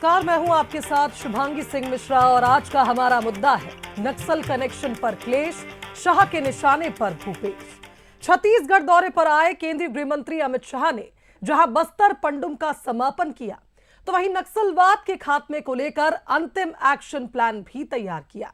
नमस्कार, मैं हूं आपके साथ शुभांगी सिंह मिश्रा और आज का हमारा मुद्दा है नक्सल कनेक्शन पर क्लेश, शाह के निशाने पर भूपेश। छत्तीसगढ़ दौरे पर आए केंद्रीय गृह मंत्री अमित शाह ने जहां बस्तर पंडुम का समापन किया, तो वहीं नक्सलवाद के खात्मे को लेकर अंतिम एक्शन प्लान भी तैयार किया।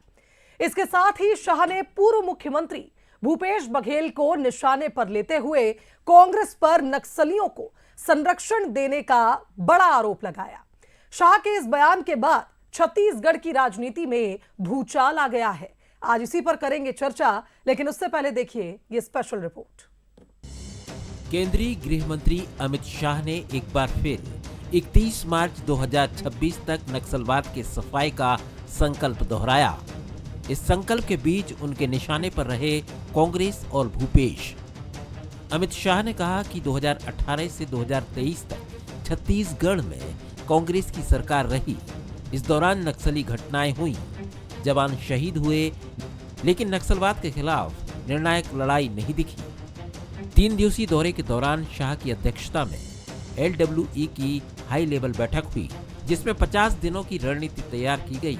इसके साथ ही शाह ने पूर्व मुख्यमंत्री भूपेश बघेल को निशाने पर लेते हुए कांग्रेस पर नक्सलियों को संरक्षण देने का बड़ा आरोप लगाया। शाह के इस बयान के बाद छत्तीसगढ़ की राजनीति में भूचाल आ गया है। आज इसी पर करेंगे चर्चा, लेकिन उससे पहले देखिए ये स्पेशल रिपोर्ट। केंद्रीय गृह मंत्री अमित शाह ने एक बार फिर 31 मार्च 2026 तक नक्सलवाद के सफाई का संकल्प दोहराया। इस संकल्प के बीच उनके निशाने पर रहे कांग्रेस और भूपेश। अमित शाह ने कहा कि 2018 से 2023 तक छत्तीसगढ़ में कांग्रेस की सरकार रही। इस दौरान नक्सली घटनाएं हुई, जवान शहीद हुए, लेकिन नक्सलवाद के खिलाफ निर्णायक लड़ाई नहीं दिखी। 3 दिवसीय दौरे के दौरान शाह की अध्यक्षता में LWE की हाई लेवल बैठक हुई, जिसमें 50 दिनों की रणनीति तैयार की गई।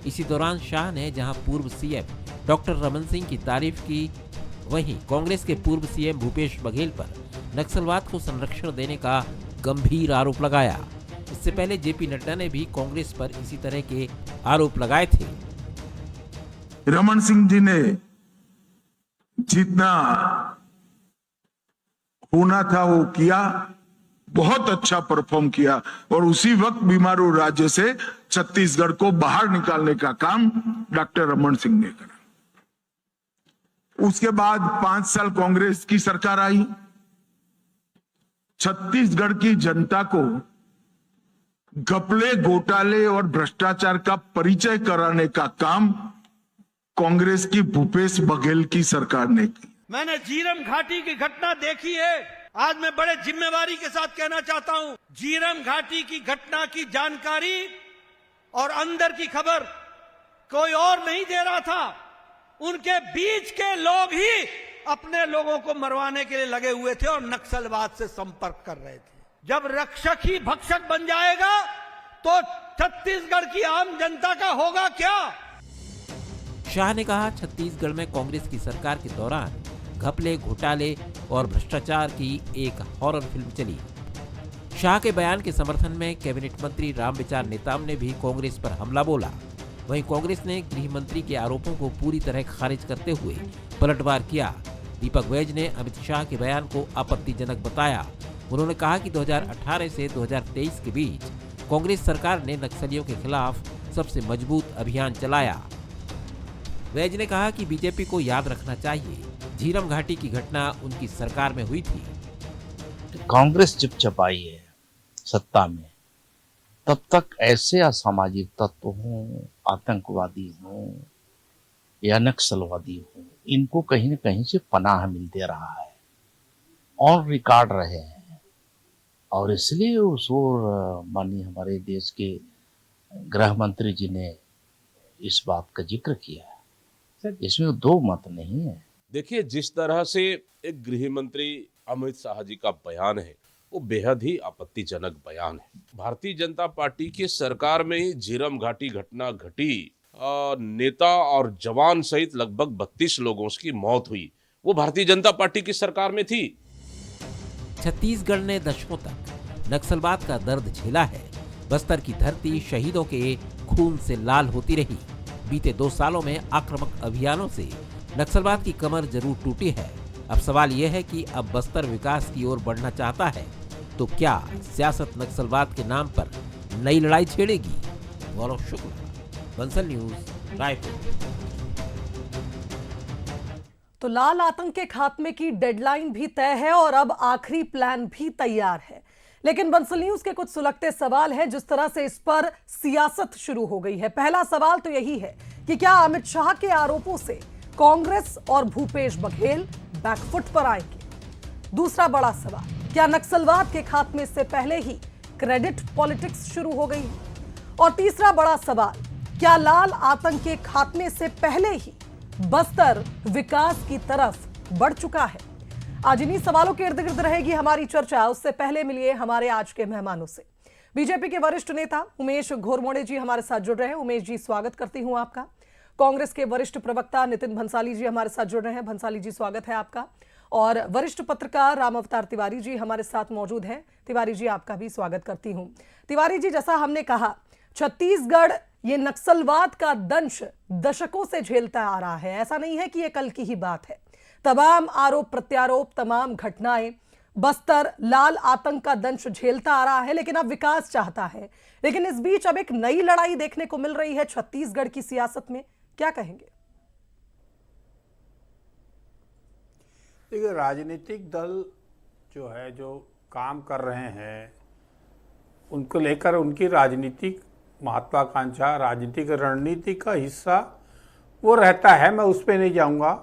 इसी दौरान शाह ने जहां पूर्व सीएम डॉक्टर रमन सिंह की तारीफ की, वहीं कांग्रेस के पूर्व सीएम भूपेश बघेल पर नक्सलवाद को संरक्षण देने का गंभीर आरोप लगाया। इससे पहले जेपी नड्डा ने भी कांग्रेस पर इसी तरह के आरोप लगाए थे। रमन सिंह जी ने जितना होना था वो किया, बहुत अच्छा परफॉर्म किया और उसी वक्त बीमारू राज्य से छत्तीसगढ़ को बाहर निकालने का काम डॉक्टर रमन सिंह ने करा। उसके बाद 5 साल कांग्रेस की सरकार आई। छत्तीसगढ़ की जनता को घपले, घोटाले और भ्रष्टाचार का परिचय कराने का काम कांग्रेस की भूपेश बघेल की सरकार ने की। मैंने झीरम घाटी की घटना देखी है। आज मैं बड़े जिम्मेवारी के साथ कहना चाहता हूं, झीरम घाटी की घटना की जानकारी और अंदर की खबर कोई और नहीं दे रहा था। उनके बीच के लोग ही अपने लोगों को मरवाने के लिए लगे हुए थे और नक्सलवाद से संपर्क कर रहे थे। जब रक्षक ही भक्षक बन जाएगा तो छत्तीसगढ़ की आम जनता का होगा क्या? शाह ने कहा, छत्तीसगढ़ में कांग्रेस की सरकार के दौरान घपले, घोटाले और भ्रष्टाचार की एक हॉरर फिल्म चली। शाह के बयान के समर्थन में कैबिनेट मंत्री रामविचार नेताम ने भी कांग्रेस पर हमला बोला। वहीं कांग्रेस ने गृह मंत्री के आरोपों को पूरी तरह खारिज करते हुए पलटवार किया। दीपक वैज ने अमित शाह के बयान को आपत्तिजनक बताया। उन्होंने कहा कि 2018 से 2023 के बीच कांग्रेस सरकार ने नक्सलियों के खिलाफ सबसे मजबूत अभियान चलाया। वैज ने कहा कि बीजेपी को याद रखना चाहिए, झीरम घाटी की घटना उनकी सरकार में हुई थी। कांग्रेस जब आई है सत्ता में, तब तक ऐसे असामाजिक तत्व हों, आतंकवादी हों या नक्सलवादी हों, इनको कहीं न कहीं से पनाह मिलते रहा है और रिकॉर्ड रहे हैं। और इसलिए उस ओर माननीय हमारे देश के गृह मंत्री जी ने इस बात का जिक्र किया है। इसमें दो मत नहीं है। देखिए, जिस तरह से एक गृह मंत्री अमित शाह जी का बयान है, वो बेहद ही आपत्तिजनक बयान है। भारतीय जनता पार्टी की सरकार में ही झीरम घाटी घटना घटी, नेता और जवान सहित लगभग 32 लोगों की मौत हुई। वो भारतीय जनता पार्टी की सरकार में थी। छत्तीसगढ़ ने दशकों तक नक्सलवाद का दर्द झेला है। बस्तर की धरती शहीदों के खून से लाल होती रही। बीते 2 सालों में आक्रामक अभियानों से नक्सलवाद की कमर जरूर टूटी है। अब सवाल यह है कि अब बस्तर विकास की ओर बढ़ना चाहता है, तो क्या सियासत नक्सलवाद के नाम पर नई लड़ाई छेड़ेगी? गौरव शुक्ला, बंसल न्यूज, रायपुर। तो लाल आतंक के खात्मे की डेडलाइन भी तय है और अब आखिरी प्लान भी तैयार है। लेकिन बंसल न्यूज के कुछ सुलगते सवाल हैं, जिस तरह से इस पर सियासत शुरू हो गई है। पहला सवाल तो यही है कि क्या अमित शाह के आरोपों से कांग्रेस और भूपेश बघेल बैकफुट पर आएंगे? दूसरा बड़ा सवाल, क्या नक्सलवाद के खात्मे से पहले ही क्रेडिट पॉलिटिक्स शुरू हो गई है? और तीसरा बड़ा सवाल, क्या लाल आतंक के खात्मे से पहले ही बस्तर विकास की तरफ बढ़ चुका है? आज इन्हीं सवालों के इर्द गिर्द रहेगी हमारी चर्चा। उससे पहले मिलिए हमारे आज के मेहमानों से। बीजेपी के वरिष्ठ नेता उमेश घोरमोड़े जी हमारे साथ जुड़ रहे हैं। उमेश जी, स्वागत करती हूं आपका। कांग्रेस के वरिष्ठ प्रवक्ता नितिन भंसाली जी हमारे साथ जुड़ रहे हैं। भंसाली जी, स्वागत है आपका। और वरिष्ठ पत्रकार राम अवतार तिवारी जी हमारे साथ मौजूद हैं। तिवारी जी, आपका भी स्वागत करती हूं। तिवारी जी, जैसा हमने कहा, छत्तीसगढ़ ये नक्सलवाद का दंश दशकों से झेलता आ रहा है। ऐसा नहीं है कि ये कल की ही बात है। तमाम आरोप प्रत्यारोप, तमाम घटनाएं, बस्तर लाल आतंक का दंश झेलता आ रहा है, लेकिन अब विकास चाहता है। लेकिन इस बीच अब एक नई लड़ाई देखने को मिल रही है छत्तीसगढ़ की सियासत में। क्या कहेंगे? देखिए, राजनीतिक दल जो है, जो काम कर रहे हैं, उनको लेकर उनकी राजनीतिक महत्वाकांक्षा, राजनीतिक रणनीति का हिस्सा वो रहता है। मैं उस पर नहीं जाऊंगा।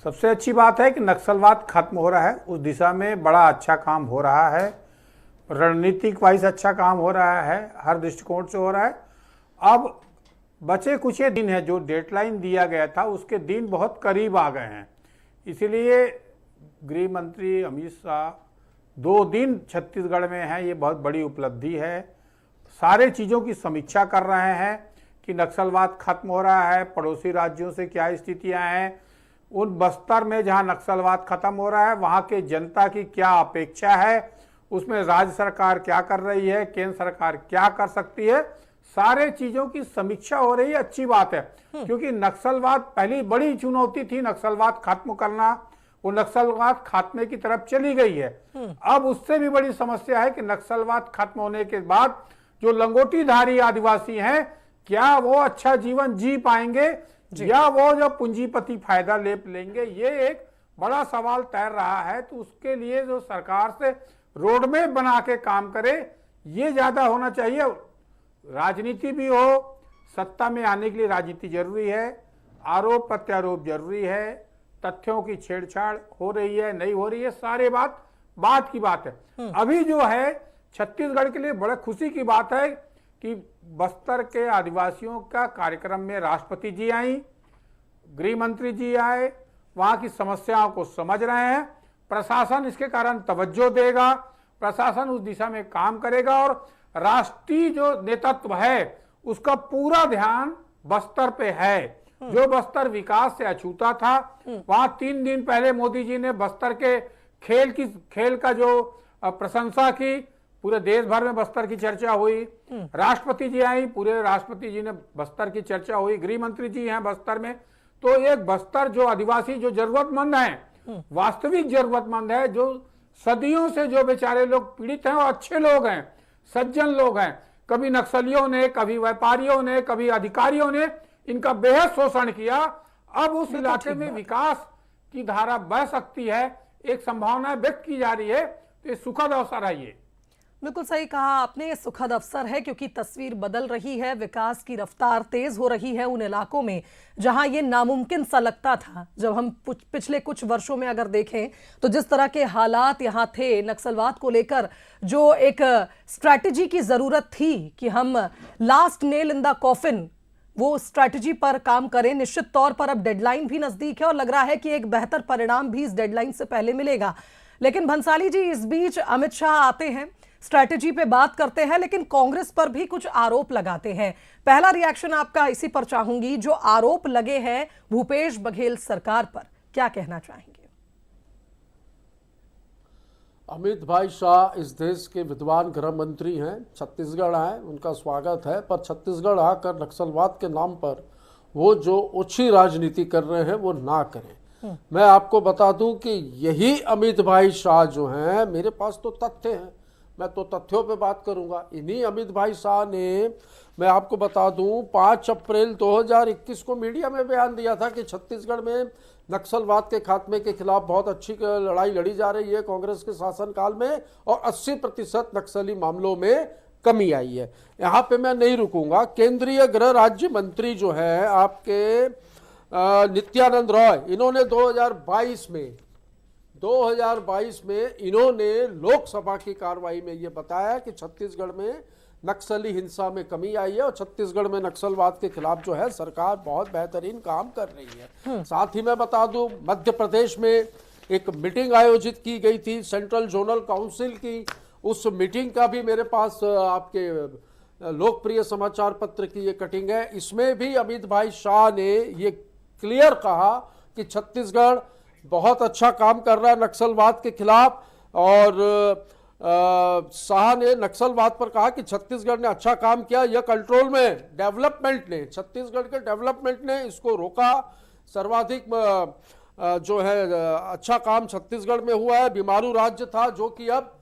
सबसे अच्छी बात है कि नक्सलवाद खत्म हो रहा है, उस दिशा में बड़ा अच्छा काम हो रहा है। रणनीतिक वाइज अच्छा काम हो रहा है, हर दृष्टिकोण से हो रहा है। अब बचे कुछ ही दिन है, जो डेडलाइन दिया गया था उसके दिन बहुत करीब आ गए हैं। इसीलिए गृह मंत्री अमित शाह 2 दिन छत्तीसगढ़ में हैं, ये बहुत बड़ी उपलब्धि है। सारे चीज़ों की समीक्षा कर रहे हैं कि नक्सलवाद खत्म हो रहा है, पड़ोसी राज्यों से क्या स्थितियां हैं, उन बस्तर में जहां नक्सलवाद खत्म हो रहा है वहां के जनता की क्या अपेक्षा है, उसमें राज्य सरकार क्या कर रही है, केंद्र सरकार क्या कर सकती है, सारे चीज़ों की समीक्षा हो रही है। अच्छी बात है, क्योंकि नक्सलवाद पहली बड़ी चुनौती थी, नक्सलवाद खत्म करना। वो नक्सलवाद खात्मे की तरफ चली गई है। अब उससे भी बड़ी समस्या है कि नक्सलवाद खत्म होने के बाद जो लंगोटीधारी आदिवासी हैं, क्या वो अच्छा जीवन जी पाएंगे या वो जो पूंजीपति फायदा ले लेंगे, ये एक बड़ा सवाल तैर रहा है। तो उसके लिए जो सरकार से रोडमैप बना के काम करे, ये ज्यादा होना चाहिए। राजनीति भी हो, सत्ता में आने के लिए राजनीति जरूरी है, आरोप प्रत्यारोप जरूरी है, तथ्यों की छेड़छाड़ हो रही है नहीं हो रही है, सारे बात की बात है। अभी जो है छत्तीसगढ़ के लिए बड़ा खुशी की बात है कि बस्तर के आदिवासियों का कार्यक्रम में राष्ट्रपति जी आई, गृह मंत्री जी आए, वहां की समस्याओं को समझ रहे हैं। प्रशासन इसके कारण तवज्जो देगा, प्रशासन उस दिशा में काम करेगा और राष्ट्रीय जो नेतृत्व है उसका पूरा ध्यान बस्तर पे है। जो बस्तर विकास से अछूता था, वहां 3 दिन पहले मोदी जी ने बस्तर के खेल का जो प्रशंसा की, पूरे देश भर में बस्तर की चर्चा हुई। राष्ट्रपति जी आई, पूरे राष्ट्रपति जी ने बस्तर की चर्चा हुई, गृह मंत्री जी हैं बस्तर में। तो एक बस्तर जो आदिवासी जो जरूरतमंद है, वास्तविक जरूरतमंद है, जो सदियों से जो बेचारे लोग पीड़ित हैं और अच्छे लोग हैं, सज्जन लोग हैं, कभी नक्सलियों ने, कभी व्यापारियों ने, कभी अधिकारियों ने इनका बेहद शोषण किया। अब उस इलाके में विकास की धारा बह सकती है, एक संभावना व्यक्त की जा रही है। तो ये सुखद अवसर है। ये बिल्कुल सही कहा आपने, सुखद अवसर है क्योंकि तस्वीर बदल रही है, विकास की रफ्तार तेज हो रही है उन इलाकों में जहां ये नामुमकिन सा लगता था। जब हम पिछले कुछ वर्षों में अगर देखें तो जिस तरह के हालात यहां थे, नक्सलवाद को लेकर जो एक स्ट्रैटेजी की जरूरत थी कि हम last nail in the coffin, वो स्ट्रैटेजी पर काम करें। निश्चित तौर पर अब डेडलाइन भी नजदीक है और लग रहा है कि एक बेहतर परिणाम भी इस डेडलाइन से पहले मिलेगा। लेकिन भंसाली जी, इस बीच अमित शाह आते हैं, स्ट्रैटेजी पे बात करते हैं, लेकिन कांग्रेस पर भी कुछ आरोप लगाते हैं। पहला रिएक्शन आपका इसी पर चाहूंगी। जो आरोप लगे हैं भूपेश बघेल सरकार पर, क्या कहना चाहेंगे? अमित भाई शाह इस देश के विद्वान गृह मंत्री हैं, छत्तीसगढ़ आए, उनका स्वागत है। पर छत्तीसगढ़ आकर नक्सलवाद के नाम पर वो जो ओछी राजनीति कर रहे हैं वो ना करें। मैं आपको बता दूं कि यही अमित भाई शाह जो हैं, मेरे पास तो तथ्य हैं, मैं तो तथ्यों पे बात करूंगा। इन्हीं अमित भाई शाह ने, मैं आपको बता दूं, 5 अप्रैल 2021 को मीडिया में बयान दिया था कि छत्तीसगढ़ में नक्सलवाद के खात्मे के खिलाफ बहुत अच्छी लड़ाई लड़ी जा रही है कांग्रेस के शासनकाल में और 80% नक्सली मामलों में कमी आई है। यहाँ पे मैं नहीं रुकूंगा। केंद्रीय गृह राज्य मंत्री जो है आपके नित्यानंद रॉय, इन्होंने 2022 में इन्होंने लोकसभा की कार्रवाई में ये बताया कि छत्तीसगढ़ में नक्सली हिंसा में कमी आई है और छत्तीसगढ़ में नक्सलवाद के खिलाफ जो है सरकार बहुत बेहतरीन काम कर रही है। साथ ही मैं बता दूं, मध्य प्रदेश में एक मीटिंग आयोजित की गई थी सेंट्रल जोनल काउंसिल की, उस मीटिंग का भी मेरे पास आपके लोकप्रिय समाचार पत्र की ये कटिंग है। इसमें भी अमित भाई शाह ने ये क्लियर कहा कि छत्तीसगढ़ बहुत अच्छा काम कर रहा है नक्सलवाद के खिलाफ, और शाह ने नक्सलवाद पर कहा कि छत्तीसगढ़ ने अच्छा काम किया, यह कंट्रोल में, डेवलपमेंट ने, छत्तीसगढ़ के डेवलपमेंट ने इसको रोका। सर्वाधिक जो है अच्छा काम छत्तीसगढ़ में हुआ है। बीमारू राज्य था जो कि अब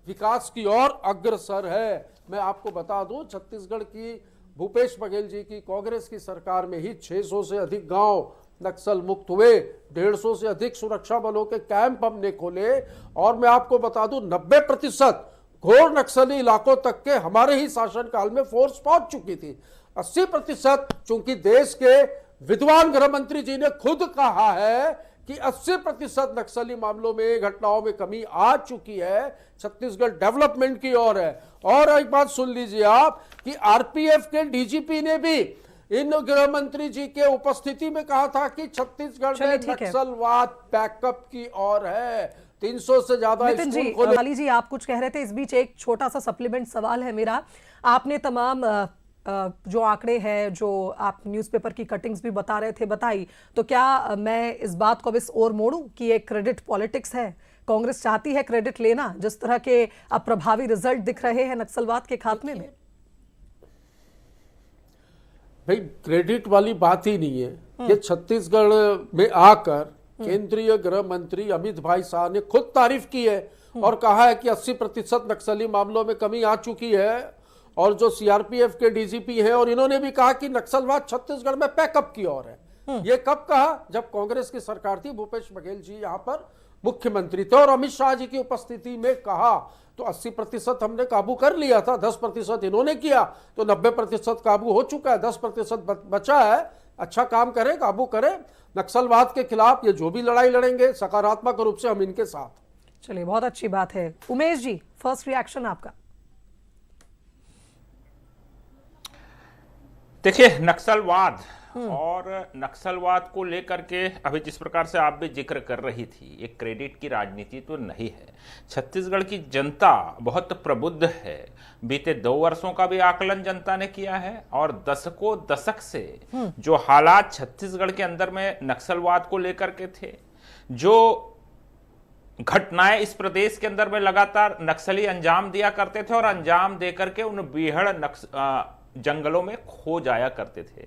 विकास की ओर अग्रसर है। मैं आपको बता दूं, छत्तीसगढ़ की भूपेश बघेल जी की कांग्रेस की सरकार में ही 600 से अधिक गांव नक्सल मुक्त हुए, 150 से अधिक सुरक्षा बलों के कैंप हमने खोले, और मैं आपको बता दूं 90% घोर नक्सली इलाकों तक के हमारे ही शासनकाल में फोर्स पहुंच चुकी थी। 80%, चूंकि देश के विद्वान गृह मंत्री जी ने खुद कहा है कि 80% नक्सली मामलों में, घटनाओं में कमी आ चुकी है, छत्तीसगढ़ डेवलपमेंट की ओर है। और एक बात सुन लीजिए आप कि आरपीएफ के डीजीपी ने भी इन गृह मंत्री जी के उपस्थिति में कहा था कि छत्तीसगढ़ में नक्सलवाद बैकअप की ओर है। 300 से ज्यादा स्कूल खोले। माली जी, आप कुछ कह रहे थे, इस बीच एक छोटा सा सप्लीमेंट सवाल है मेरा। आपने तमाम जो आंकड़े हैं, जो आप न्यूज़पेपर की कटिंग्स भी बता रहे थे, बताई, तो क्या मैं इस बात को अब इस ओर मोड़ूं कि ये क्रेडिट पॉलिटिक्स है? कांग्रेस चाहती है क्रेडिट लेना, जिस तरह के अब प्रभावी रिजल्ट दिख रहे हैं नक्सलवाद के खात्मे में? भाई, क्रेडिट वाली बात ही नहीं है। ये छत्तीसगढ़ में आकर केंद्रीय गृह मंत्री अमित भाई शाह ने खुद तारीफ की है और कहा है कि 80% नक्सली मामलों में कमी आ चुकी है। और जो सीआरपीएफ के डीजीपी हैं, और इन्होंने भी कहा कि नक्सलवाद छत्तीसगढ़ में पैकअप की ओर है। ये कब कहा? जब कांग्रेस की सरकार थी, भूपेश बघेल जी यहां पर मुख्यमंत्री थे, और अमित शाह जी की उपस्थिति में कहा। तो 80% हमने काबू कर लिया था, 10% इन्होंने किया, तो 90% काबू हो चुका है, 10% बचा है। अच्छा काम करें, काबू करें नक्सलवाद के खिलाफ। ये जो भी लड़ाई लड़ेंगे सकारात्मक रूप से हम इनके साथ। चलिए, बहुत अच्छी बात है। उमेश जी, फर्स्ट रिएक्शन आपका। देखिए, नक्सलवाद और नक्सलवाद को लेकर के अभी जिस प्रकार से आप भी जिक्र कर रही थी, एक क्रेडिट की राजनीति तो नहीं है। छत्तीसगढ़ की जनता बहुत प्रबुद्ध है। बीते 2 वर्षों का भी आकलन जनता ने किया है, और दशक से जो हालात छत्तीसगढ़ के अंदर में नक्सलवाद को लेकर के थे, जो घटनाएं इस प्रदेश के अंदर में लगातार नक्सली अंजाम दिया करते थे, और अंजाम देकर के उन बीहड़ जंगलों में खो जाया करते थे,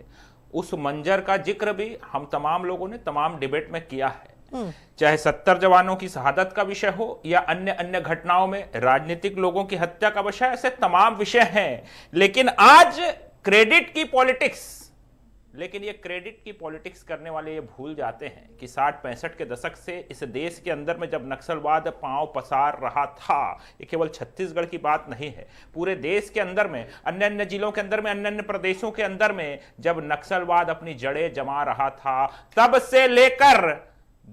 उस मंजर का जिक्र भी हम तमाम लोगों ने तमाम डिबेट में किया है। चाहे 70 जवानों की शहादत का विषय हो या अन्य घटनाओं में राजनीतिक लोगों की हत्या का विषय, ऐसे तमाम विषय हैं। लेकिन आज क्रेडिट की पॉलिटिक्स, लेकिन ये क्रेडिट की पॉलिटिक्स करने वाले ये भूल जाते हैं कि 60-65 के दशक से इस देश के अंदर में जब नक्सलवाद पांव पसार रहा था, ये केवल छत्तीसगढ़ की बात नहीं है, पूरे देश के अंदर में, अन्य जिलों के अंदर में, अन्य प्रदेशों के अंदर में जब नक्सलवाद अपनी जड़ें जमा रहा था, तब से लेकर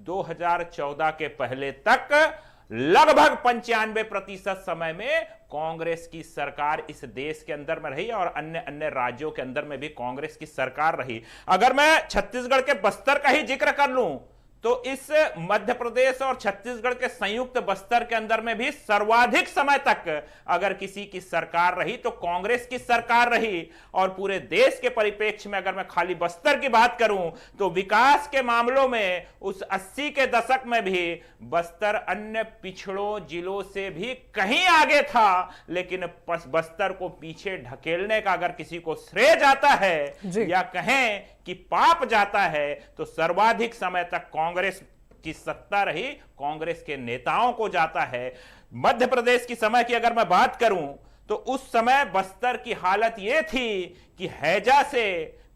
2014 के पहले तक लगभग 95% समय में कांग्रेस की सरकार इस देश के अंदर में रही, और अन्य राज्यों के अंदर में भी कांग्रेस की सरकार रही। अगर मैं छत्तीसगढ़ के बस्तर का ही जिक्र कर लूं, तो इस मध्य प्रदेश और छत्तीसगढ़ के संयुक्त बस्तर के अंदर में भी सर्वाधिक समय तक अगर किसी की सरकार रही तो कांग्रेस की सरकार रही। और पूरे देश के परिप्रेक्ष्य में अगर मैं खाली बस्तर की बात करूं, तो विकास के मामलों में उस 80 के दशक में भी बस्तर अन्य पिछड़ों जिलों से भी कहीं आगे था। लेकिन बस्तर को पीछे ढकेलने का अगर किसी को श्रेय जाता है या कहें कि पाप जाता है, तो सर्वाधिक समय तक कांग्रेस की सत्ता रही, कांग्रेस के नेताओं को जाता है। मध्य प्रदेश की समय की अगर मैं बात करूं, तो उस समय बस्तर की हालत यह थी कि हैजा से,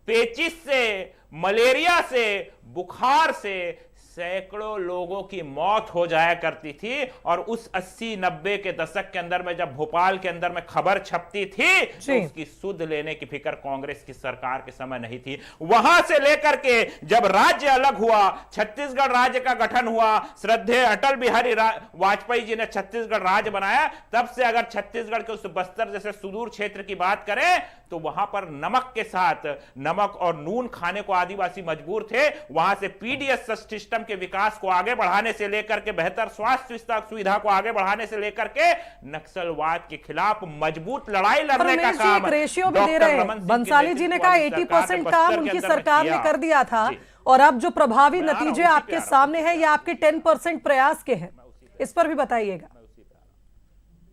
पेचिस से, मलेरिया से, बुखार से सैकड़ों लोगों की मौत हो जाया करती थी। और उस 80-90 के दशक के अंदर में जब भोपाल के अंदर में खबर छपती थी, तो उसकी सुध लेने की फिक्र कांग्रेस की सरकार के समय नहीं थी। वहां से लेकर के जब राज्य अलग हुआ, छत्तीसगढ़ राज्य का गठन हुआ, श्रद्धेय अटल बिहारी वाजपेयी जी ने छत्तीसगढ़ राज्य बनाया, तब से अगर छत्तीसगढ़ के उस बस्तर जैसे सुदूर क्षेत्र की बात करें, तो वहां पर नमक के साथ, नमक और नून खाने को आदिवासी मजबूर थे। वहां से पीडीएस सिस्टम सिस्टम के विकास को आगे बढ़ाने से लेकर के बेहतर स्वास्थ्य सुविधा को आगे बढ़ाने से लेकर के नक्सलवाद के खिलाफ मजबूत लड़ाई लड़ने का काम रेशियो भी दे रहे हैं। बंसाली जी ने कहा 80% काम उनकी सरकार ने कर दिया था, और अब जो प्रभावी नतीजे आपके सामने हैं ये आपके 10% प्रयास के हैं, इस पर भी बताइएगा।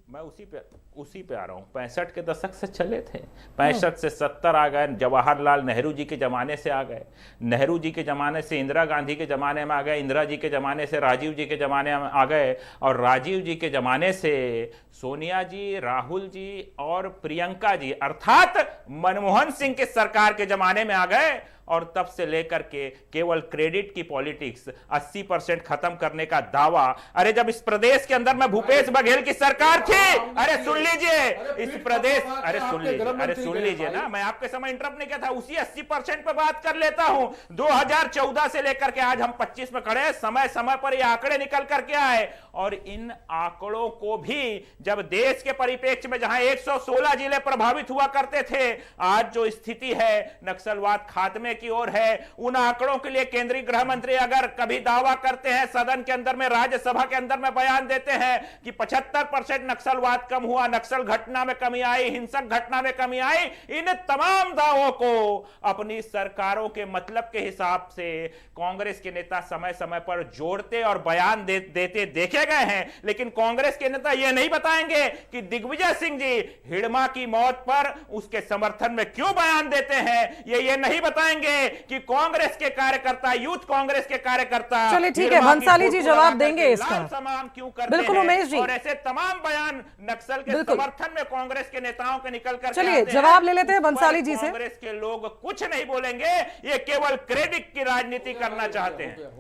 मैं उसी पे आ रहा हूं। 65 के दशक से चले थे, 65 से 70 आ गए, जवाहरलाल नेहरू जी के जमाने से आ गए, नेहरू जी के जमाने से इंदिरा गांधी के जमाने में आ गए, इंदिरा जी के जमाने से राजीव जी के जमाने में आ गए, और राजीव जी के जमाने से सोनिया जी, राहुल जी और प्रियंका जी अर्थात मनमोहन सिंह के सरकार के जमाने में आ गए, और तब से लेकर के केवल क्रेडिट की पॉलिटिक्स, 80% खत्म करने का दावा। अरे जब इस प्रदेश के अंदर में भूपेश बघेल की सरकार थी, अरे सुन लीजिए, इस प्रदेश, अरे सुन लीजिए ना, मैं आपके समय इंटरप्ट नहीं किया था, उसी 80% पे बात कर लेता हूं। 2014 से लेकर के आज हम 25 में खड़े हैं, समय समय पर ये आंकड़े निकल करके आए, और इन आंकड़ों को भी जब देश के परिप्रेक्ष्य में जहां 116 जिले प्रभावित हुआ करते थे, आज जो स्थिति है नक्सलवाद खात्मे की ओर है, उन आंकड़ों के लिए केंद्रीय गृह मंत्री अगर कभी दावा करते हैं, सदन के अंदर में, राज्यसभा के अंदर में बयान देते हैं कि 75% नक्सलवाद कम हुआ, नक्सल घटना में कमी आई, हिंसक घटना में कमी आई, इन तमाम दावों को अपनी सरकारों के मतलब के हिसाब से कांग्रेस के नेता समय समय पर जोड़ते और बयान देते देखे गए हैं। लेकिन कांग्रेस के नेता यह नहीं बताएंगे कि दिग्विजय सिंह जी हिडमा की मौत पर उसके समर्थन में क्यों बयान देते हैं, ये नहीं बताएंगे कि कांग्रेस के कार्यकर्ता, यूथ कांग्रेस के कार्यकर्ता, चलिए ठीक है, भंसाली जी जवाब देंगे इसका। क्यों करते बिल्कुल हैं, उमेश जी, और ऐसे तमाम बयान नक्सल के समर्थन में कांग्रेस के नेताओं के निकल कर, चलिए जवाब ले लेते हैं भंसाली जी से। कांग्रेस के लोग कुछ नहीं बोलेंगे, ये केवल क्रेडिट की राजनीति करना चाहते हैं।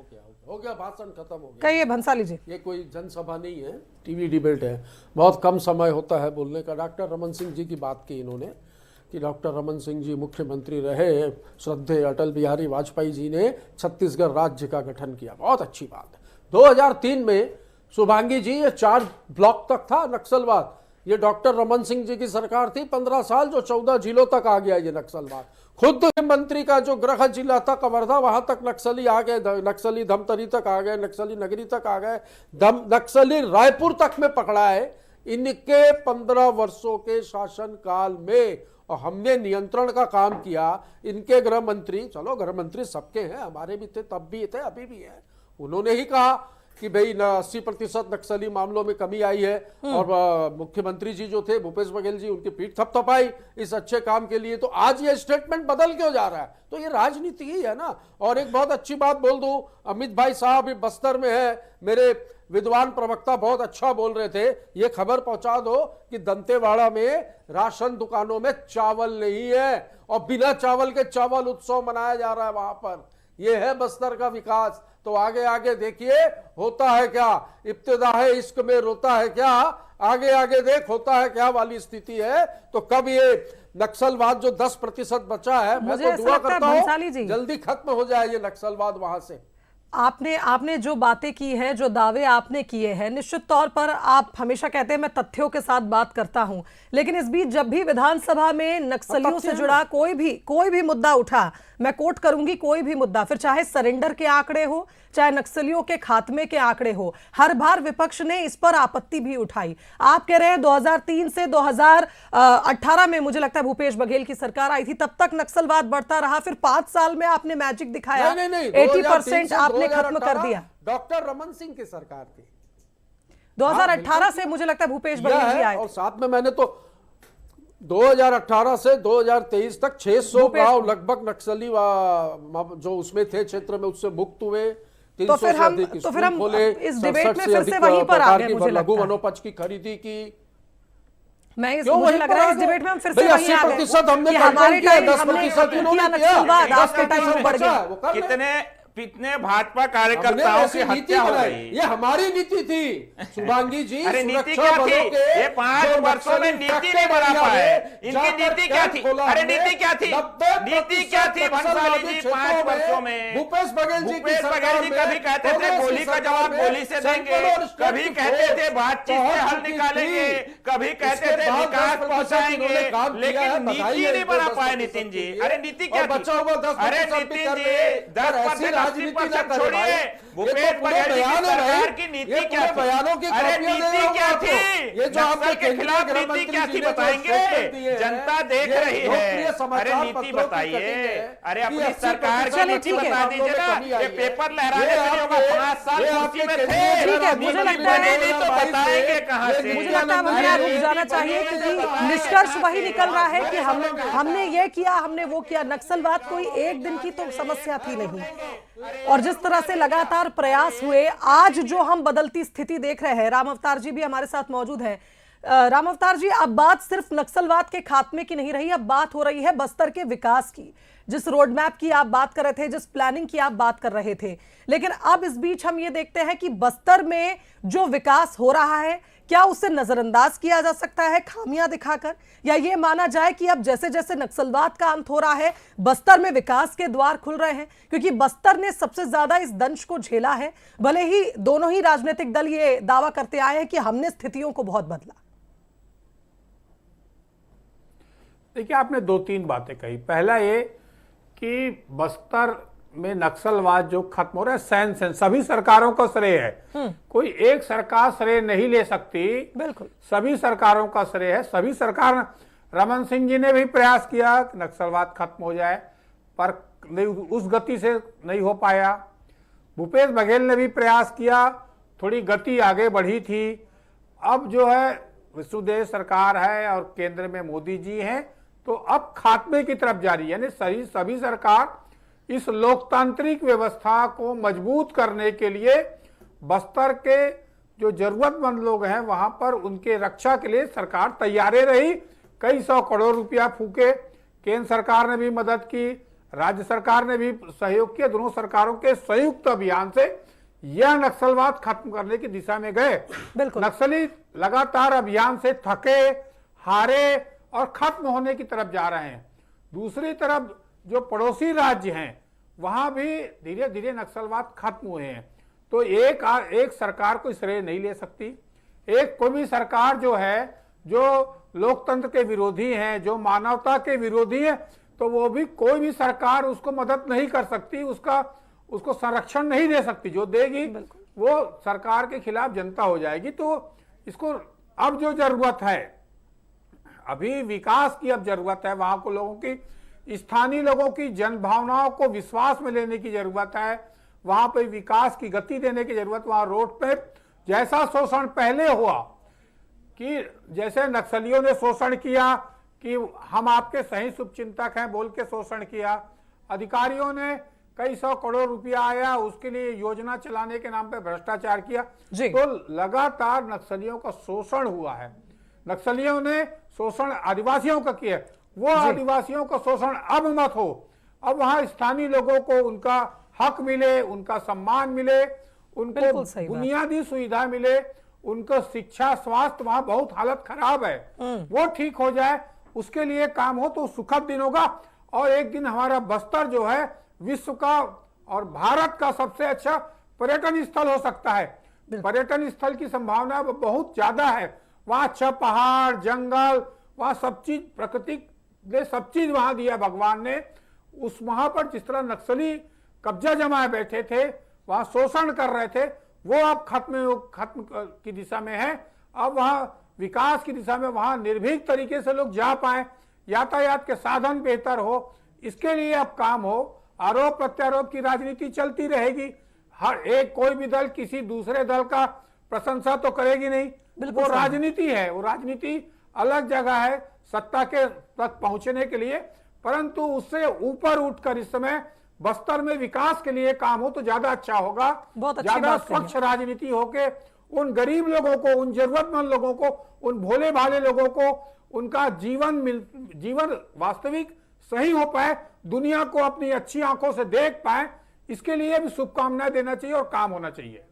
हो गया, भाषण खत्म हो गया। कहिए भंसाली जी। ये कोई जनसभा नहीं है, टीवी डिबेट है, बहुत कम समय होता है बोलने का। डॉक्टर रमन सिंह जी की बात की इन्होंने कि डॉक्टर रमन सिंह जी मुख्यमंत्री रहे, श्रद्धेय अटल बिहारी वाजपेयी जी ने छत्तीसगढ़ राज्य का गठन किया, बहुत अच्छी बात है। 2003 में शुभांगी जी, ये 4 ब्लॉक तक था नक्सलवाद, ये डॉक्टर रमन सिंह जी की सरकार थी, 15 साल जो 14 जिलों तक आ गया ये नक्सलवाद। खुद मंत्री का जो गृह जिला था कवर्धा, वहां तक नक्सली आ गए, नक्सली धमतरी तक आ गए, नक्सली नगरी तक आ गए, नक्सली रायपुर तक में पकड़ा है इनके 15 वर्षों के शासन काल में। और हमने नियंत्रण का काम किया। इनके गृह मंत्री, चलो गृह मंत्री सबके हैं, हमारे भी थे, तब भी थे, अभी भी हैं, उन्होंने ही कहा कि भाई 80% नक्सली मामलों में कमी आई है, और मुख्यमंत्री जी जो थे भूपेश बघेल जी, उनकी पीठ थपथपाई इस अच्छे काम के लिए। तो आज ये स्टेटमेंट बदल क्यों जा रहा है? तो ये राजनीति ही है ना। और एक बहुत अच्छी बात बोल दूं, अमित भाई साहब बस्तर में है, मेरे विद्वान प्रवक्ता बहुत अच्छा बोल रहे थे, ये खबर पहुंचा दो कि दंतेवाड़ा में राशन दुकानों में चावल नहीं है, और बिना चावल के चावल उत्सव मनाया जा रहा है वहां पर। यह है बस्तर का विकास। तो आगे आगे देखिए होता है क्या, इब्तिदा है इश्क में रोता है क्या, आगे आगे देख होता है क्या वाली स्थिति है। तो कब ये नक्सलवाद जो 10% बचा है, मैं तो दुआ करता हूं जल्दी खत्म हो जाए ये नक्सलवाद वहां से। आपने जो बातें की हैं, जो दावे आपने किए हैं, निश्चित तौर पर आप हमेशा कहते हैं मैं तथ्यों के साथ बात करता हूं, लेकिन इस बीच जब भी विधानसभा में नक्सलियों से जुड़ा कोई भी मुद्दा उठा, मैं कोट करूंगी, कोई भी मुद्दा, फिर चाहे सरेंडर के आंकड़े हो, चाहे नक्सलियों के खात्मे के आंकड़े हो, हर बार विपक्ष ने इस पर आपत्ति भी उठाई। आप कह रहे हैं 2003 से 2018 में मुझे लगता है भूपेश बघेल की सरकार आई थी, तब तक नक्सलवाद बढ़ता रहा, फिर 5 साल में आपने मैजिक दिखाया, 80% आपने खत्म कर दिया। डॉक्टर रमन सिंह की सरकार थी, 2018 से मुझे लगता है भूपेश बघेल जी आए, और साथ में मैंने तो 2018 से 2023 तक 600 गांव लगभग नक्सली जो उसमें थे क्षेत्र में उससे मुक्त हुए। तो फिर हम इस डिबेट में फिर से वहीं पर आ गए, मुझे लगता है लघु वनोपज की खरीदी की। मुझे लग रहा है इस डिबेट में हम फिर से वहीं आ गए। 80% हमने हमारे टाइम 10% इन्होंने नक्सलवाद आपके टाइम में बढ़ गया। कितने भाजपा कार्यकर्ताओं की हत्या हो गई, ये हमारी नीति थी शुभांगी जी। अरे नीति क्या थी? ये 5 वर्षों में नीति नहीं बना पाए, इनकी नीति क्या थी? अरे नीति क्या थी? नीति क्या थी भंसाली जी 5 वर्षों में? भूपेश बघेल जी कभी कहते थे गोली का जवाब गोली से देंगे, कभी कहते थे बातचीत से हल निकालेंगे, कभी कहते थे विकास पहुंचाएंगे, लेकिन नीति नहीं बना पाए नितिन जी। अरे नीति क्या थी? अरे नितिन जी 10% 80% छोड़िए, भूपेश बघेल जी की सरकार की नीति क्या थी? बयानों की अरे कॉपियां दे नीति रहा हूं क्या आपको। थी? ये जो आपके नक्सल के केंद्रीय खिलाफ गृह नीति मंत्री क्या जी थी ने जो बताएंगे? स्टेटमेंट दिए हैं, जनता देख ये रही लोकप्रिय है। समाचार अरे नीति पत्रों की बताइए। कटिंग है अरे कि अपनी 80% सरकार की चलो, नीति ठीक है। बता दीजिए ना। कमी आई ये है। पेपर लहराने से नहीं होगा। 5 साल कुर्सी में थे। ठीक है, मुझे लगता है- बनेगी तो बताएंगे कहाँ से। मुझे लगता है अब हमें यहाँ रुक जाना चाहिए, क्योंकि निष्कर्ष वही निकल रहा है कि हमने ये किया, हमने वो किया। नक्सलवाद कोई एक दिन की तो समस्या थी नहीं, और जिस तरह से लगातार प्रयास हुए, आज जो हम बदलती स्थिति देख रहे हैं, राम अवतार जी भी हमारे साथ मौजूद हैं। राम अवतार जी, अब बात सिर्फ नक्सलवाद के खात्मे की नहीं रही, अब बात हो रही है बस्तर के विकास की। जिस रोड मैप की आप बात कर रहे थे, जिस प्लानिंग की आप बात कर रहे थे, लेकिन अब इस बीच हम ये देखते हैं कि बस्तर में जो विकास हो रहा है, क्या उसे नजरअंदाज किया जा सकता है खामियां दिखाकर, या ये माना जाए कि अब जैसे जैसे नक्सलवाद का अंत हो रहा है, बस्तर में विकास के द्वार खुल रहे हैं? क्योंकि बस्तर ने सबसे ज्यादा इस दंश को झेला है, भले ही दोनों ही राजनीतिक दल ये दावा करते आए हैं कि हमने स्थितियों को बहुत बदला। देखिए, आपने 2-3 बातें कही। पहला ये कि बस्तर में नक्सलवाद जो खत्म हो रहा है, सैन सभी सरकारों का श्रेय है। कोई एक सरकार श्रेय नहीं ले सकती, बिल्कुल सभी सरकारों का श्रेय है। सभी सरकार, रमन सिंह जी ने भी प्रयास किया कि नक्सलवाद खत्म हो जाए, पर नहीं, उस गति से नहीं हो पाया। भूपेश बघेल ने भी प्रयास किया, थोड़ी गति आगे बढ़ी थी। अब जो है विष्णुदेव सरकार है और केंद्र में मोदी जी हैं, तो अब खात्मे की तरफ जा रही है। यानी सभी सरकार इस लोकतांत्रिक व्यवस्था को मजबूत करने के लिए बस्तर के जो जरूरतमंद लोग हैं वहां पर उनके रक्षा के लिए सरकार तैयार रही। कई 100 करोड़ रुपया फूके, केंद्र सरकार ने भी मदद की, राज्य सरकार ने भी सहयोग किया। दोनों सरकारों के संयुक्त अभियान से यह नक्सलवाद खत्म करने की दिशा में गए। नक्सली लगातार अभियान से थके, हारे और खत्म होने की तरफ जा रहे हैं। दूसरी तरफ जो पड़ोसी राज्य हैं वहां भी धीरे धीरे नक्सलवाद खत्म हुए हैं। तो एक सरकार को श्रेय नहीं ले सकती। एक कोई भी सरकार जो है, जो लोकतंत्र के विरोधी हैं, जो मानवता के विरोधी हैं, तो वो भी कोई भी सरकार उसको मदद नहीं कर सकती, उसको संरक्षण नहीं दे सकती। जो देगी वो सरकार के खिलाफ जनता हो जाएगी। तो इसको अब जो जरूरत है, अभी विकास की अब जरूरत है। वहां को लोगों की, स्थानीय लोगों की जन भावनाओं को विश्वास में लेने की जरूरत है। वहां पर विकास की गति देने की जरूरत। वहां रोड पे जैसा शोषण पहले हुआ, कि जैसे नक्सलियों ने शोषण किया कि हम आपके सही शुभचिंतक हैं बोल के शोषण किया, अधिकारियों ने कई 100 करोड़ रुपया आया, उसके लिए योजना चलाने के नाम पे भ्रष्टाचार किया, तो लगातार नक्सलियों का शोषण हुआ है। नक्सलियों ने शोषण आदिवासियों का किया, वो आदिवासियों का शोषण अब मत हो। अब वहां स्थानीय लोगों को उनका हक मिले, उनका सम्मान मिले, उनको बुनियादी सुविधा मिले, उनको शिक्षा, स्वास्थ्य, वहां बहुत हालत खराब है, वो ठीक हो जाए, उसके लिए काम हो तो सुखद दिन होगा। और एक दिन हमारा बस्तर जो है विश्व का और भारत का सबसे अच्छा पर्यटन स्थल हो सकता है। पर्यटन स्थल की संभावना बहुत ज्यादा है। वहां अच्छा पहाड़, जंगल, वहां सब चीज, प्रकृति ने सब चीज वहां दिया भगवान ने। उस वहां पर जिस तरह नक्सली कब्जा जमाए बैठे थे, वहां शोषण कर रहे थे, वो अब खत्म की दिशा में है। अब वहां विकास की दिशा में, वहां निर्भीक तरीके से लोग जा पाए, यातायात के साधन बेहतर हो, इसके लिए अब काम हो। आरोप प्रत्यारोप की राजनीति चलती रहेगी। हर एक कोई भी दल किसी दूसरे दल का प्रशंसा तो करेगी नहीं, वो राजनीति है। वो राजनीति अलग जगह है सत्ता के तक पहुंचने के लिए, परंतु उससे ऊपर उठकर इस समय बस्तर में विकास के लिए काम हो तो ज्यादा अच्छा होगा। ज्यादा स्वच्छ राजनीति होके उन गरीब लोगों को, उन जरूरतमंद लोगों को, उन भोले भाले लोगों को उनका जीवन वास्तविक सही हो पाए, दुनिया को अपनी अच्छी आंखों से देख पाए, इसके लिए भी शुभकामनाएं देना चाहिए और काम होना चाहिए।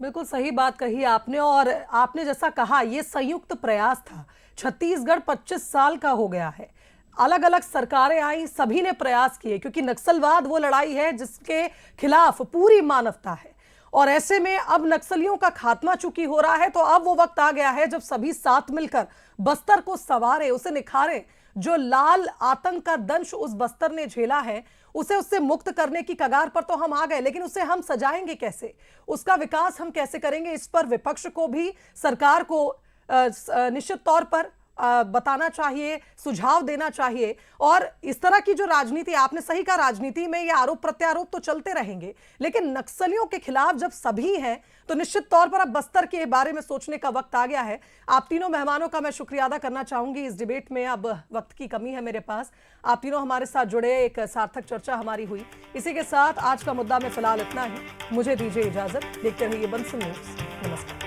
बिल्कुल सही बात कही आपने, और आपने जैसा कहा ये संयुक्त प्रयास था। छत्तीसगढ़ 25 साल का हो गया है, अलग अलग सरकारें आई, सभी ने प्रयास किए, क्योंकि नक्सलवाद वो लड़ाई है जिसके खिलाफ पूरी मानवता है। और ऐसे में अब नक्सलियों का खात्मा चूंकि हो रहा है, तो अब वो वक्त आ गया है जब सभी साथ मिलकर बस्तर को संवारे, उसे निखारें। जो लाल आतंक का दंश उस बस्तर ने झेला है, उसे उससे मुक्त करने की कगार पर तो हम आ गए, लेकिन उसे हम सजाएंगे कैसे, उसका विकास हम कैसे करेंगे, इस पर विपक्ष को भी सरकार को निश्चित तौर पर बताना चाहिए, सुझाव देना चाहिए। और इस तरह की जो राजनीति, आपने सही कहा, राजनीति में ये आरोप प्रत्यारोप तो चलते रहेंगे, लेकिन नक्सलियों के खिलाफ जब सभी हैं तो निश्चित तौर पर अब बस्तर के बारे में सोचने का वक्त आ गया है। आप तीनों मेहमानों का मैं शुक्रिया अदा करना चाहूंगी इस डिबेट में। अब वक्त की कमी है मेरे पास, आप तीनों हमारे साथ जुड़े, एक सार्थक चर्चा हमारी हुई। इसी के साथ आज का मुद्दा में फिलहाल इतना ही, मुझे दीजिए इजाजत, देखते रहिए बंसल न्यूज। नमस्कार।